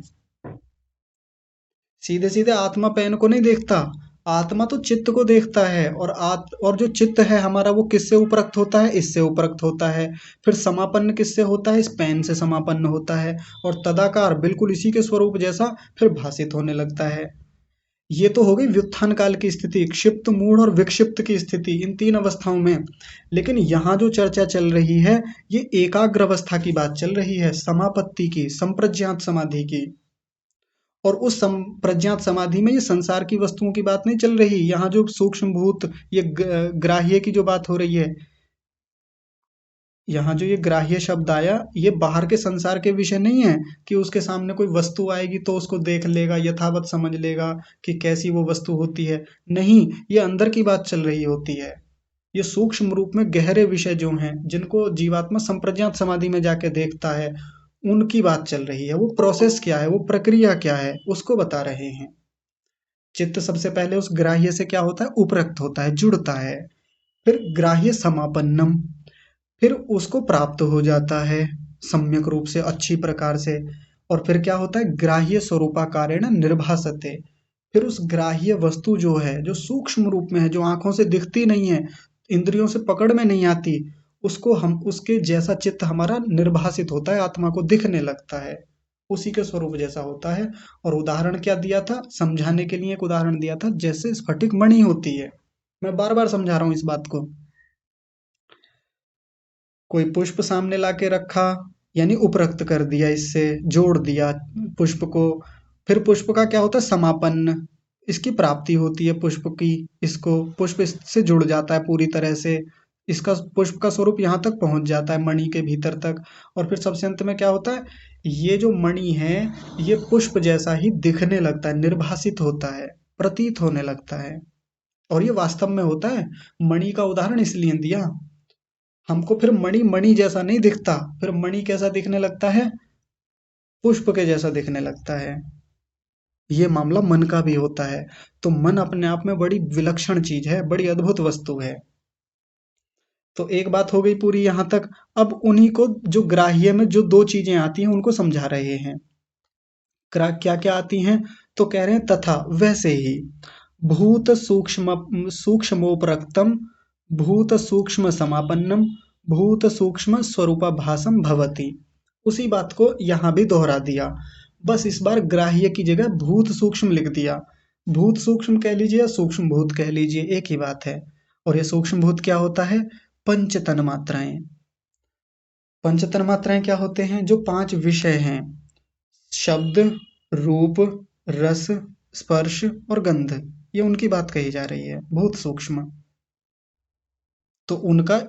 सीधे सीधे आत्मा पेन को नहीं देखता, आत्मा तो चित्त को देखता है। और जो चित्त है हमारा, वो किससे उपरक्त होता है, इससे उपरक्त होता है। फिर समापन्न किससे होता है, इस पेन से समापन्न होता है। और तदाकार बिल्कुल इसी के स्वरूप जैसा फिर भासित होने लगता है। ये तो हो गई व्युत्थान काल की स्थिति, क्षिप्त मूढ़ और विक्षिप्त की स्थिति, इन तीन अवस्थाओं में। लेकिन यहाँ जो चर्चा चल रही है, ये एकाग्र अवस्था की बात चल रही है, समापत्ति की, संप्रज्ञात समाधि की। और उस प्रज्ञात समाधि में ये संसार की वस्तुओं की बात नहीं चल रही। यहाँ जो सूक्ष्म भूत, ये ग्राह्य की जो बात हो रही है, यहाँ जो ये ग्राह्य शब्द आया, ये बाहर के संसार के विषय नहीं है कि उसके सामने कोई वस्तु आएगी तो उसको देख लेगा, यथावत समझ लेगा कि कैसी वो वस्तु होती है। नहीं, ये अंदर की बात चल रही होती है। ये सूक्ष्म रूप में गहरे विषय जो हैं, जिनको जीवात्मा संप्रज्ञात समाधि में जाके देखता है, उनकी बात चल रही है। वो प्रोसेस क्या है, वो प्रक्रिया क्या है, उसको बता रहे हैं। चित्त सबसे पहले उस ग्राह्य से क्या होता है, उपरक्त होता है, जुड़ता है। फिर ग्राह्य समापन्नम, फिर उसको प्राप्त हो जाता है सम्यक रूप से, अच्छी प्रकार से। और फिर क्या होता है, ग्राह्य स्वरूपाकारेण निर्भासते, फिर उस ग्राह्य वस्तु जो है, जो सूक्ष्म रूप में है, जो आंखों से दिखती नहीं है, इंद्रियों से पकड़ में नहीं आती, उसको हम, उसके जैसा चित्त हमारा निर्भासित होता है, आत्मा को दिखने लगता है, उसी के स्वरूप जैसा होता है। और उदाहरण क्या दिया था, समझाने के लिए एक उदाहरण दिया था, जैसे स्फटिक मणि होती है। मैं बार बार समझा रहा हूँ इस बात को। कोई पुष्प सामने लाके रखा, यानी उपरक्त कर दिया, इससे जोड़ दिया पुष्प को। फिर पुष्प का क्या होता है, समापन्न, इसकी प्राप्ति होती है पुष्प की, इसको पुष्प इससे जुड़ जाता है पूरी तरह से, इसका पुष्प का स्वरूप यहाँ तक पहुंच जाता है मणि के भीतर तक। और फिर सबसे अंत में क्या होता है, ये जो मणि है ये पुष्प जैसा ही दिखने लगता है, निर्भासित होता है, प्रतीत होने लगता है। और ये वास्तव में होता है। मणि का उदाहरण इसलिए दिया, हमको फिर मणि मणि जैसा नहीं दिखता, फिर मणि कैसा दिखने लगता है, पुष्प के जैसा दिखने लगता है। ये मामला मन का भी होता है। तो मन अपने आप में बड़ी विलक्षण चीज है, बड़ी अद्भुत वस्तु है। तो एक बात हो गई पूरी यहाँ तक। अब उन्हीं को जो ग्राह्य में जो दो चीजें आती हैं उनको समझा रहे हैं। क्या क्या आती हैं, तो कह रहे हैं तथा वैसे ही भूत सूक्ष्म सूक्ष्मोपरक्तम भूत सूक्ष्म समापन्नम भूत सूक्ष्म स्वरूपाभासम भवति। उसी बात को यहाँ भी दोहरा दिया, बस इस बार ग्राह्य की जगह भूत सूक्ष्म लिख दिया। भूत सूक्ष्म कह लीजिए या सूक्ष्म भूत कह लीजिए, एक ही बात है। और ये सूक्ष्म भूत क्या होता है, पंच तन्मात्राएं। पंच तन्मात्राएं क्या होते हैं, जो पांच विषय हैं, शब्द, रूप, रस, स्पर्श और गंध, ये उनकी बात कही जा रही है, बहुत सूक्ष्म। तो उनका,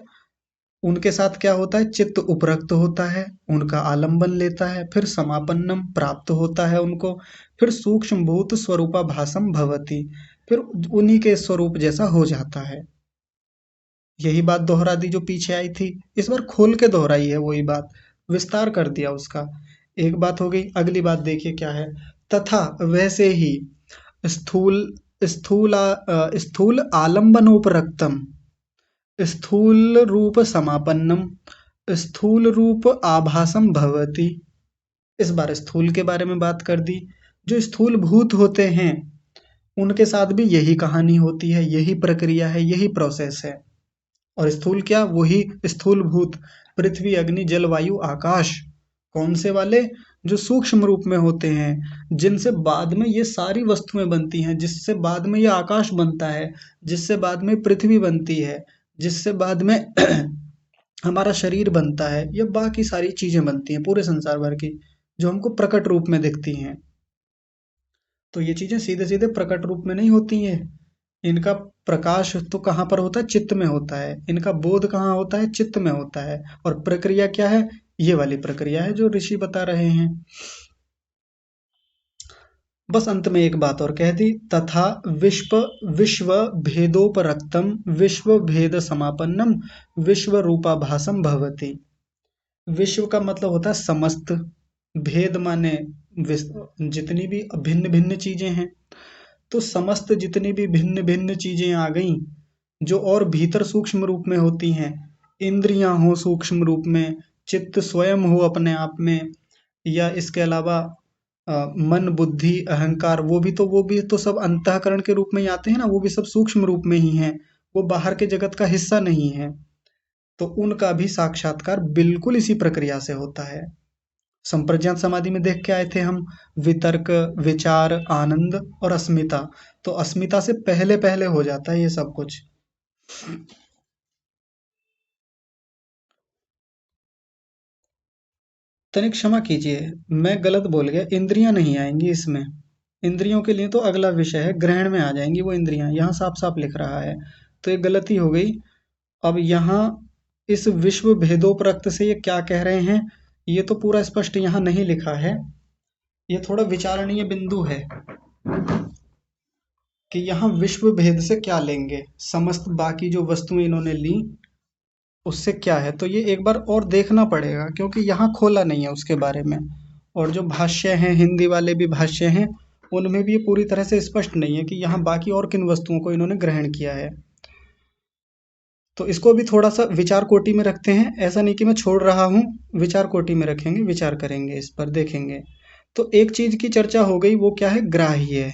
उनके साथ क्या होता है, चित्त उपरक्त होता है, उनका आलंबन लेता है, फिर समापन्नम प्राप्त होता है उनको, फिर सूक्ष्म भूत स्वरूपाभासम भवति, फिर उन्हीं के स्वरूप जैसा हो जाता है। यही बात दोहरा दी जो पीछे आई थी, इस बार खोल के दोहराई है वही बात, विस्तार कर दिया उसका। एक बात हो गई, अगली बात देखिए क्या है, तथा वैसे ही स्थूल स्थूल आलंबनोपरक्तम स्थूल रूप समापन्नम स्थूल रूप आभासम भवति। इस बार स्थूल के बारे में बात कर दी। जो स्थूल भूत होते हैं उनके साथ भी यही कहानी होती है, यही प्रक्रिया है, यही प्रोसेस है। और स्थूल क्या, वही स्थूल भूत, पृथ्वी अग्नि जल वायु आकाश। कौन से वाले, जो सूक्ष्म रूप में होते हैं, जिनसे बाद में ये सारी वस्तुएं बनती हैं, जिससे बाद में ये आकाश बनता है, जिससे बाद में पृथ्वी बनती है, जिससे बाद में हमारा शरीर बनता है, ये बाकी सारी चीजें बनती हैं पूरे संसार भर की, जो हमको प्रकट रूप में दिखती हैं। तो ये चीजें सीधे सीधे प्रकट रूप में नहीं होती हैं। इनका प्रकाश तो कहाँ पर होता है, चित्त में होता है। इनका बोध कहाँ होता है, चित्त में होता है। और प्रक्रिया क्या है, ये वाली प्रक्रिया है जो ऋषि बता रहे हैं। बस अंत में एक बात और कह दी, तथा विश्व विश्व भेदोपरक्तम विश्व भेद समापन्नम विश्व रूपाभासम भवति। विश्व का मतलब होता है समस्त, भेद माने जितनी भी भिन्न भिन्न चीजें हैं। तो समस्त जितनी भी भिन्न भिन्न चीजें आ गईं, जो और भीतर सूक्ष्म रूप में होती हैं, इंद्रियां हो सूक्ष्म रूप में, चित्त स्वयं हो अपने आप में, या इसके अलावा मन बुद्धि अहंकार, वो भी तो सब अंतःकरण के रूप में ही आते हैं ना, वो भी सब सूक्ष्म रूप में ही हैं, वो बाहर के जगत का हिस्सा नहीं है। तो उनका भी साक्षात्कार बिल्कुल इसी प्रक्रिया से होता है। संप्रज्ञात समाधि में देख के आए थे हम, वितर्क, विचार, आनंद और अस्मिता। तो अस्मिता से पहले पहले हो जाता है ये सब कुछ। तनिक क्षमा कीजिए, मैं गलत बोल गया, इंद्रियां नहीं आएंगी इसमें। इंद्रियों के लिए तो अगला विषय है, ग्रहण में आ जाएंगी वो इंद्रियां, यहाँ साफ साफ लिख रहा है। तो ये गलती हो गई। अब यहाँ इस विश्व भेदोपरक्त से ये क्या कह रहे हैं, ये तो पूरा स्पष्ट यहाँ नहीं लिखा है। ये थोड़ा विचारणीय बिंदु है कि यहाँ विश्व भेद से क्या लेंगे, समस्त बाकी जो वस्तुएं इन्होंने ली उससे क्या है। तो ये एक बार और देखना पड़ेगा, क्योंकि यहाँ खोला नहीं है उसके बारे में। और जो भाष्य हैं, हिंदी वाले भी भाष्य हैं, उनमें भी ये पूरी तरह से स्पष्ट नहीं है कि यहाँ बाकी और किन वस्तुओं को इन्होंने ग्रहण किया है। तो इसको भी थोड़ा सा विचार कोटि में रखते हैं, ऐसा नहीं कि मैं छोड़ रहा हूँ, विचार कोटि में रखेंगे, विचार करेंगे, इस पर देखेंगे। तो एक चीज की चर्चा हो गई, वो क्या है, ग्राह्य।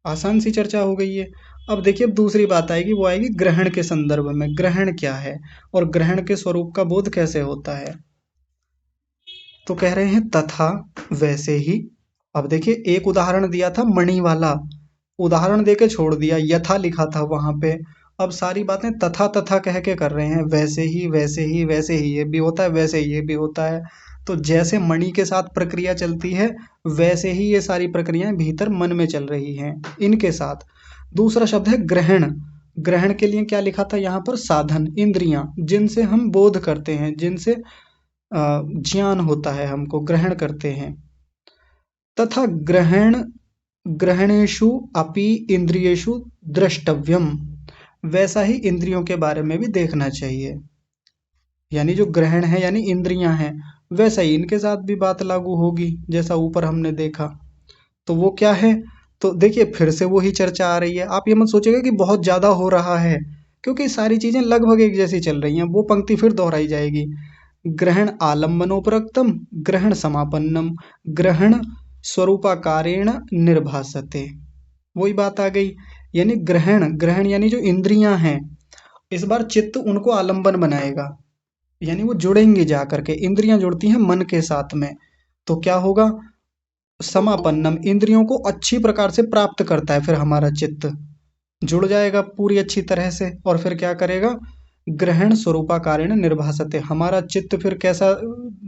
आसान सी चर्चा हो गई है। अब देखिए, अब दूसरी बात आएगी, वो आएगी ग्रहण के संदर्भ में। ग्रहण क्या है और ग्रहण के स्वरूप का बोध कैसे होता है। तो कह रहे हैं तथा वैसे ही। अब देखिए, एक उदाहरण दिया था मणि वाला, उदाहरण देके छोड़ दिया, यथा लिखा था वहां पे, अब सारी बातें तथा तथा कह के कर रहे हैं, वैसे ही वैसे ही वैसे ही ये भी होता है, वैसे ही ये भी होता है। तो जैसे मणि के साथ प्रक्रिया चलती है, वैसे ही ये सारी प्रक्रियाएं भीतर मन में चल रही हैं इनके साथ। दूसरा शब्द है ग्रहण। ग्रहण के लिए क्या लिखा था यहाँ पर? साधन, इंद्रियां, जिनसे हम बोध करते हैं, जिनसे ज्ञान होता है, हमको ग्रहण करते हैं। तथा ग्रहण ग्रहणेषु अपि इंद्रियेषु द्रष्टव्यम, वैसा ही इंद्रियों के बारे में भी देखना चाहिए। यानी जो ग्रहण है यानी इंद्रियां हैं, वैसा ही इनके साथ भी बात लागू होगी, जैसा ऊपर हमने देखा। तो वो क्या है? तो देखिए फिर से वही चर्चा आ रही है। आप ये मत सोचिएगा कि बहुत ज्यादा हो रहा है, क्योंकि सारी चीजें लगभग एक जैसी चल रही हैं। वो पंक्ति फिर दोहराई जाएगी। ग्रहण आलम्बनोपरक्तम, ग्रहण समापन्नम, ग्रहण स्वरूपाकारेण निर्भासते। वही बात आ गई। यानी ग्रहण, ग्रहण यानी जो इंद्रियां हैं, इस बार चित्त उनको आलंबन बनाएगा, यानी वो जुड़ेंगे जा करके। इंद्रियां जुड़ती हैं मन के साथ में, तो क्या होगा? समापन्नम, इंद्रियों को अच्छी प्रकार से प्राप्त करता है। फिर हमारा चित्त जुड़ जाएगा पूरी अच्छी तरह से, और फिर क्या करेगा? ग्रहण स्वरूपाकारेण निर्भासते, हमारा चित्त फिर कैसा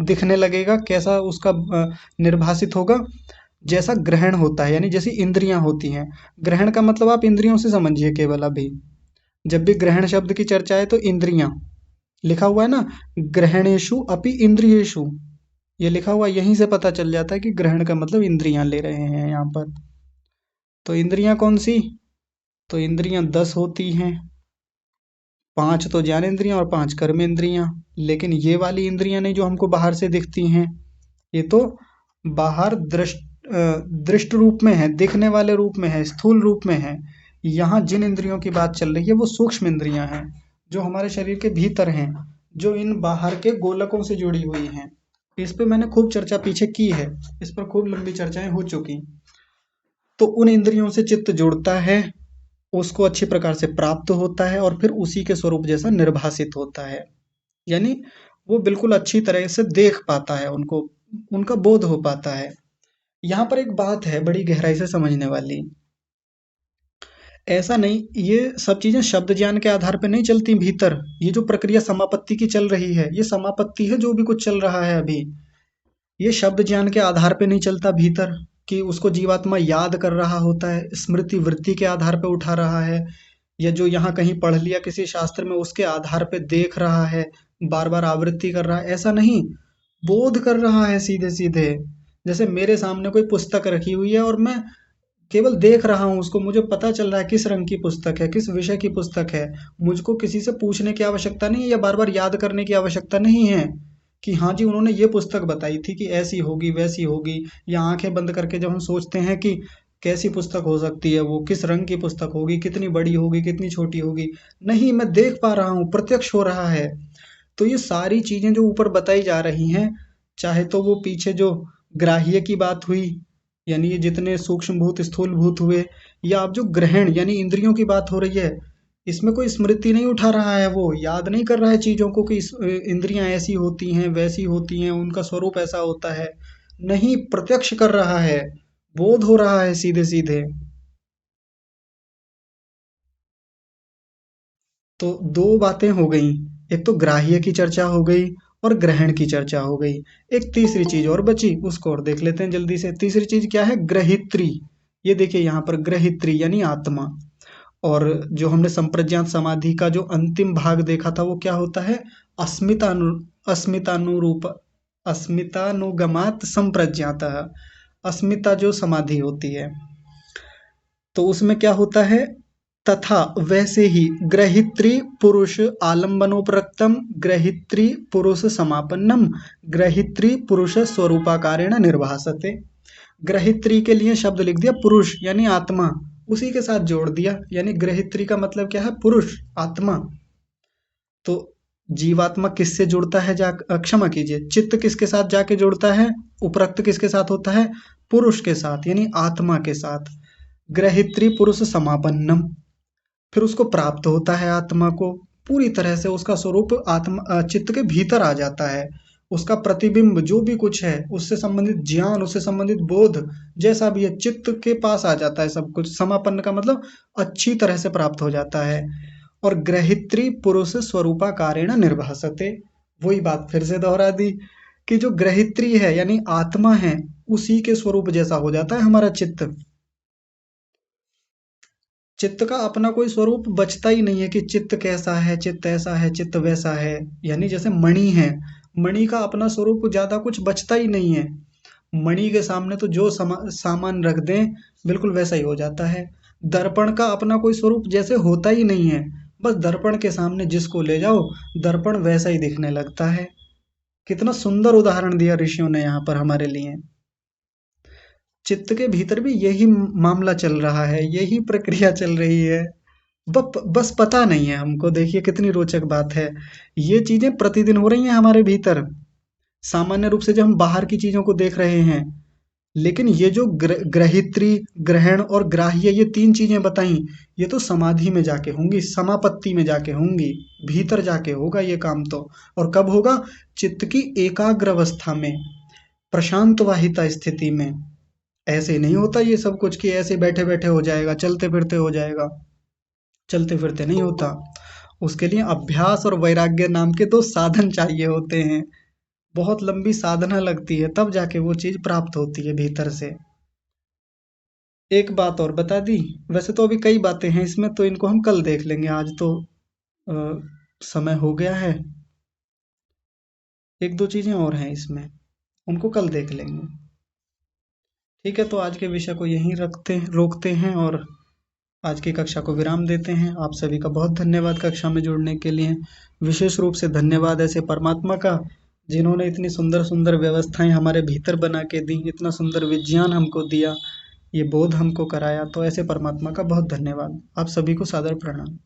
दिखने लगेगा, कैसा उसका निर्भासित होगा? जैसा ग्रहण होता है, यानी जैसी इंद्रियां होती हैं। ग्रहण का मतलब आप इंद्रियों से समझिए केवल। अभी जब भी ग्रहण शब्द की चर्चा है तो इंद्रियां लिखा हुआ है ना, ग्रहणेशु अपि इंद्रियेशु, ये लिखा हुआ, यहीं से पता चल जाता है कि ग्रहण का मतलब इंद्रियां ले रहे हैं यहाँ पर। तो इंद्रियां कौन सी? तो इंद्रियां 10 होती हैं। 5 तो ज्ञानेंद्रियां और 5 कर्मेंद्रियां। लेकिन ये वाली इंद्रियां नहीं जो हमको बाहर से दिखती हैं, ये तो बाहर दृष्ट रूप में है, दिखने वाले रूप में है, स्थूल रूप में है। यहाँ जिन इंद्रियों की बात चल रही है वो सूक्ष्म इंद्रियां हैं, जो हमारे शरीर के भीतर हैं, जो इन बाहर के गोलकों से जुड़ी हुई हैं। इस पे मैंने खूब चर्चा पीछे की है, इस पर खूब लंबी चर्चाएं हो चुकी। तो उन इंद्रियों से चित्त जुड़ता है, उसको अच्छी प्रकार से प्राप्त होता है, और फिर उसी के स्वरूप जैसा निर्भासित होता है। यानी वो बिल्कुल अच्छी तरह से देख पाता है, उनको उनका बोध हो पाता है। यहाँ पर एक बात है बड़ी गहराई से समझने वाली। ऐसा नहीं, ये सब चीजें शब्द ज्ञान के आधार पे नहीं चलती भीतर। ये जो प्रक्रिया समापत्ति की चल रही है, ये समापत्ति है जो भी कुछ चल रहा है अभी, ये शब्द ज्ञान के आधार पे नहीं चलता भीतर, कि उसको जीवात्मा याद कर रहा होता है, स्मृति वृत्ति के आधार पे उठा रहा है, या जो यहाँ कहीं पढ़ लिया किसी शास्त्र में उसके आधार पे देख रहा है, बार बार आवृत्ति कर रहा है, ऐसा नहीं। बोध कर रहा है सीधे सीधे। जैसे मेरे सामने कोई पुस्तक रखी हुई है और मैं केवल देख रहा हूँ उसको, मुझे पता चल रहा है किस रंग की पुस्तक है, किस विषय की पुस्तक है। मुझको किसी से पूछने की आवश्यकता नहीं है, या बार बार याद करने की आवश्यकता नहीं है कि हाँ जी उन्होंने ये पुस्तक बताई थी कि ऐसी होगी वैसी होगी। या आंखें बंद करके जब हम सोचते हैं कि कैसी पुस्तक हो सकती है, वो किस रंग की पुस्तक होगी, कितनी बड़ी होगी, कितनी छोटी होगी, नहीं, मैं देख पा रहा हूँ, प्रत्यक्ष हो रहा है। तो ये सारी चीजें जो ऊपर बताई जा रही हैं, चाहे तो वो पीछे जो ग्राह्य की बात हुई, यानी ये जितने सूक्ष्म भूत स्थूल भूत हुए, या अब जो ग्रहण यानी इंद्रियों की बात हो रही है, इसमें कोई स्मृति नहीं उठा रहा है, वो याद नहीं कर रहा है चीजों को कि इंद्रियां ऐसी होती हैं वैसी होती हैं, उनका स्वरूप ऐसा होता है। नहीं, प्रत्यक्ष कर रहा है, बोध हो रहा है सीधे सीधे। तो दो बातें हो गई, एक तो ग्राह्य की चर्चा हो गई और ग्रहण की चर्चा हो गई। एक तीसरी चीज और बची, उसको और देख लेते हैं जल्दी से। तीसरी चीज क्या है? ग्रहित्री। ये देखिए यहाँ पर ग्रहित्री यानी आत्मा। और जो हमने संप्रज्ञात समाधि का जो अंतिम भाग देखा था वो क्या होता है? अस्मितानुरूप अस्मितानुगमात संप्रज्ञात। अस्मिता जो समाधि होती है, तो उसमें क्या होता है? तथा वैसे ही ग्रहित्री पुरुष आलम्बनोपरक्तम, ग्रहित्री पुरुष समापन्नम, ग्रहित्री पुरुष स्वरूपाकारेण निर्भासते। ग्रहित्री के लिए शब्द लिख दिया पुरुष यानी आत्मा, उसी के साथ जोड़ दिया, यानी ग्रहित्री का मतलब क्या है? पुरुष, आत्मा। तो जीवात्मा किससे जुड़ता है? क्षमा कीजिए, चित्त किसके साथ जाके जुड़ता है? उपरक्त किसके साथ होता है? पुरुष के साथ, यानी आत्मा के साथ। ग्रहित्री पुरुष समापन्नम, फिर उसको प्राप्त होता है, आत्मा को पूरी तरह से उसका स्वरूप आत्मा चित्त के भीतर आ जाता है। उसका प्रतिबिंब जो भी कुछ है, उससे संबंधित ज्ञान, उससे संबंधित बोध, जैसा भी है, चित्त के पास आ जाता है सब कुछ। समापन्न का मतलब अच्छी तरह से प्राप्त हो जाता है। और ग्रहित्री पुरुष स्वरूपाकारेण निर्भासते। वही बात फिर से दोहरा दी कि जो ग्रहित्री है यानी आत्मा है, उसी के स्वरूप जैसा हो जाता है हमारा चित्त। चित्त का अपना कोई स्वरूप बचता ही नहीं है कि चित्त कैसा है, चित्त ऐसा है, चित्त वैसा है। यानी जैसे मणि है, मणि का अपना स्वरूप ज्यादा कुछ बचता ही नहीं है। मणि के सामने तो जो सामान रख दें बिल्कुल वैसा ही हो जाता है। दर्पण का अपना कोई स्वरूप जैसे होता ही नहीं है, बस दर्पण के सामने जिसको ले जाओ दर्पण वैसा ही दिखने लगता है। कितना सुंदर उदाहरण दिया ऋषियों ने यहाँ पर हमारे लिए। चित्त के भीतर भी यही मामला चल रहा है, यही प्रक्रिया चल रही है। बस पता नहीं है हमको। देखिए कितनी रोचक बात है। ये चीजें प्रतिदिन हो रही हैं हमारे भीतर। सामान्य रूप से जब हम बाहर की चीजों को देख रहे हैं, लेकिन ये जो ग्रहित्री, ग्रहण और ग्राह्य, ये तीन चीजें बताई, ये तो समाधि में जाके होंगी, समापत्ति में जाके होंगी, भीतर जाके होगा ये काम तो। और कब होगा? चित्त की एकाग्र अवस्था में, प्रशांत वाहिता स्थिति में। ऐसे नहीं होता ये सब कुछ कि ऐसे बैठे बैठे हो जाएगा, चलते फिरते हो जाएगा। चलते फिरते नहीं होता। उसके लिए अभ्यास और वैराग्य नाम के दो साधन चाहिए होते हैं। बहुत लंबी साधना लगती है, तब जाके वो चीज प्राप्त होती है भीतर से। एक बात और बता दी। वैसे तो अभी कई बातें हैं इसमें, तो इनको हम कल देख लेंगे। आज तो अ, समय हो गया है। एक दो चीजें और हैं इसमें, उनको कल देख लेंगे। ठीक है, तो आज के विषय को यहीं रोकते हैं और आज की कक्षा को विराम देते हैं। आप सभी का बहुत धन्यवाद कक्षा में जुड़ने के लिए। विशेष रूप से धन्यवाद ऐसे परमात्मा का, जिन्होंने इतनी सुंदर सुंदर व्यवस्थाएं हमारे भीतर बना के दी, इतना सुंदर विज्ञान हमको दिया, ये बोध हमको कराया। तो ऐसे परमात्मा का बहुत धन्यवाद। आप सभी को सादर प्रणाम।